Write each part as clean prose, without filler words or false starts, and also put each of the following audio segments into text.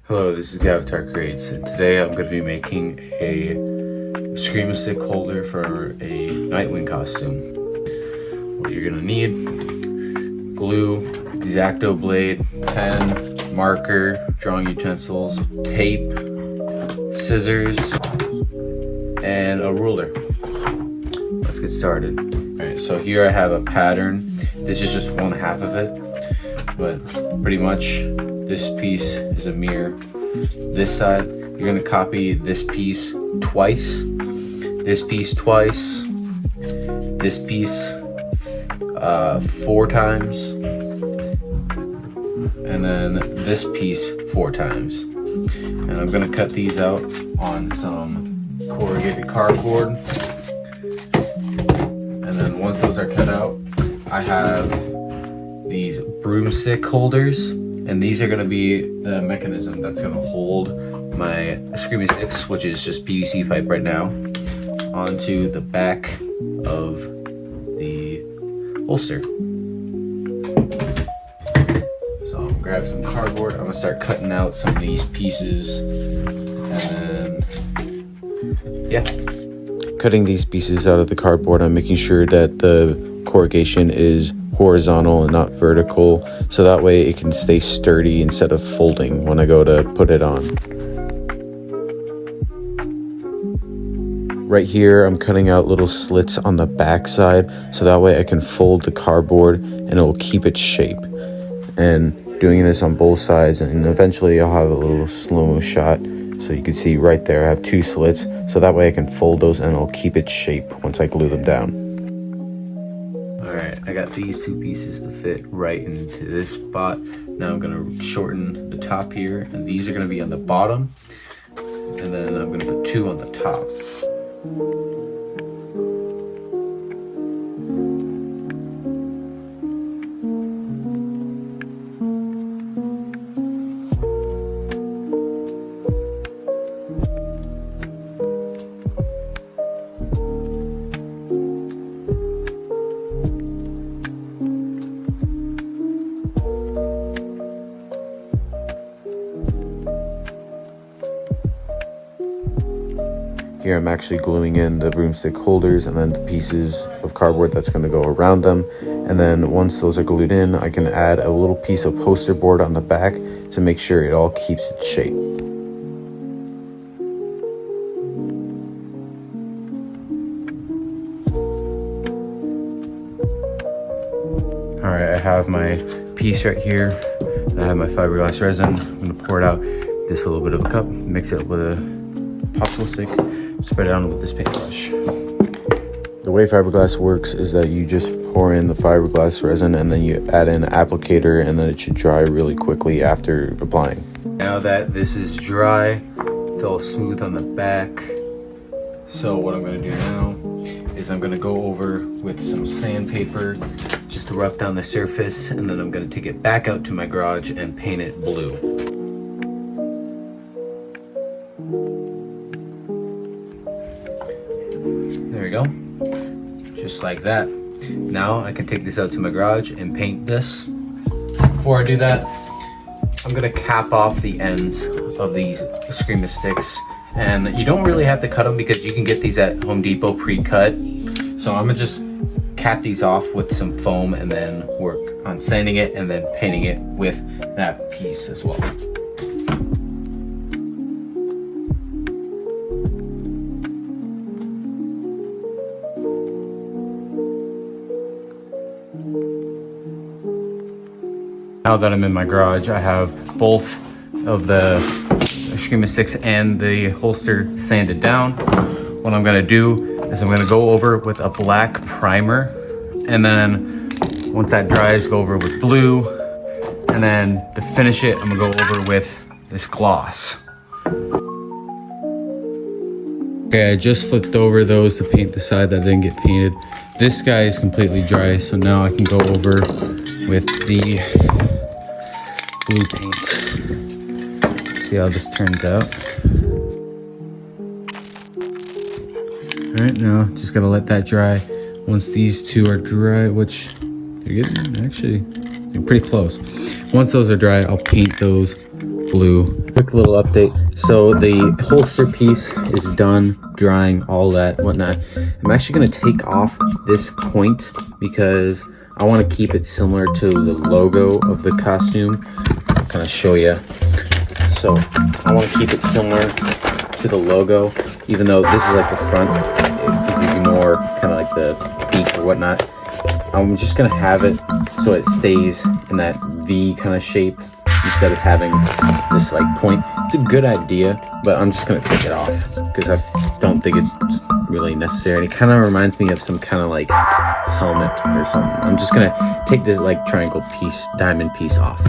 Hello, this is Gavatar Creates, and today I'm going to be making a Scream Stick holder for a Nightwing costume. What you're going to need: glue, X-Acto blade, pen, marker, drawing utensils, tape, scissors, and a ruler. Let's get started. Alright, so here I have a pattern. This is just one half of it, but pretty much this piece is a mirror. This side, you're gonna copy this piece twice, this piece twice, this piece 4 times, and then this piece 4 times. And I'm gonna cut these out on some corrugated cardboard. And then once those are cut out, I have these broomstick holders. And these are going to be the mechanism that's going to hold my Screaming Sticks, which is just PVC pipe right now, onto the back of the holster. So I'm going to grab some cardboard. I'm going to start cutting out some of these pieces. And then, yeah. Cutting these pieces out of the cardboard, I'm making sure that the corrugation is horizontal and not vertical, so that way it can stay sturdy instead of folding when I go to put it on. Right here, I'm cutting out little slits on the back side, so that way I can fold the cardboard and it will keep its shape. And doing this on both sides, and eventually I'll have a little slow-mo shot, so you can see right there I have 2 slits, so that way I can fold those and it'll keep its shape once I glue them down. Alright, I got these 2 pieces to fit right into this spot. Now I'm going to shorten the top here, and these are going to be on the bottom, and then I'm going to put 2 on the top. Here I'm actually gluing in the broomstick holders and then the pieces of cardboard that's going to go around them. And then once those are glued in, I can add a little piece of poster board on the back to make sure it all keeps its shape. Alright, I have my piece right here. I have my fiberglass resin. I'm going to pour it out this little bit of a cup, mix it with a popsicle stick, spread it on with this paintbrush. The way fiberglass works is that you just pour in the fiberglass resin and then you add in an applicator, and then it should dry really quickly after applying. Now that this is dry, it's all smooth on the back. So what I'm going to do now is I'm going to go over with some sandpaper just to rough down the surface, and then I'm going to take it back out to my garage and paint it blue. There we go, just like that. Now I can take this out to my garage and paint this. Before I do that, I'm gonna cap off the ends of these Screaming Sticks, and you don't really have to cut them because you can get these at Home Depot pre-cut. So I'm gonna just cap these off with some foam and then work on sanding it and then painting it with that piece as well. Now that I'm in my garage, I have both of the Screaming Sticks and the holster sanded down. What I'm gonna do is I'm gonna go over with a black primer, and then once that dries, go over with blue, and then to finish it, I'm gonna go over with this gloss. Okay, I just flipped over those to paint the side that didn't get painted. This guy is completely dry, so now I can go over with the blue paint. See how this turns out. Alright, now just gotta let that dry. Once these 2 are dry, which they're getting, actually, they're pretty close. Once those are dry, I'll paint those blue Quick little update. So the holster piece is done drying, all that whatnot. I'm actually going to take off this point because I want to keep it similar to the logo of the costume. I'll kind of show you. So I want to keep it similar to the logo, even though this is like the front. It would be more kind of like the beak or whatnot. I'm just going to have it so it stays in that V kind of shape instead of having this like point. It's a good idea, but I'm just gonna take it off because I don't think it's really necessary. And it kind of reminds me of some kind of like helmet or something. I'm just gonna take this like triangle piece, diamond piece off.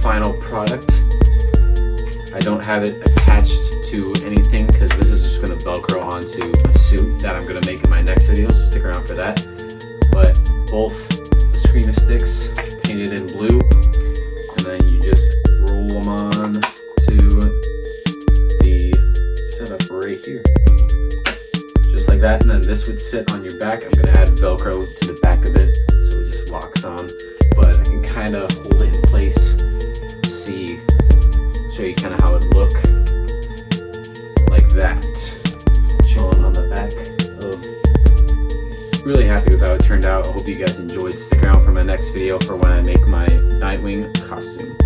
Final product. I don't have it attached to anything because this is just going to Velcro onto a suit that I'm going to make in my next video, so stick around for that. But both Screama sticks painted in blue, and then you just roll them on to the setup right here. Just like that, and then this would sit on your back. I'm going to add Velcro to the back of it so it just locks on, but I can kind of hold it in place, show you kind of how it look like that, chilling on the back of. Really happy with how it turned out. I hope you guys enjoyed. Stick around for my next video for when I make my Nightwing costume.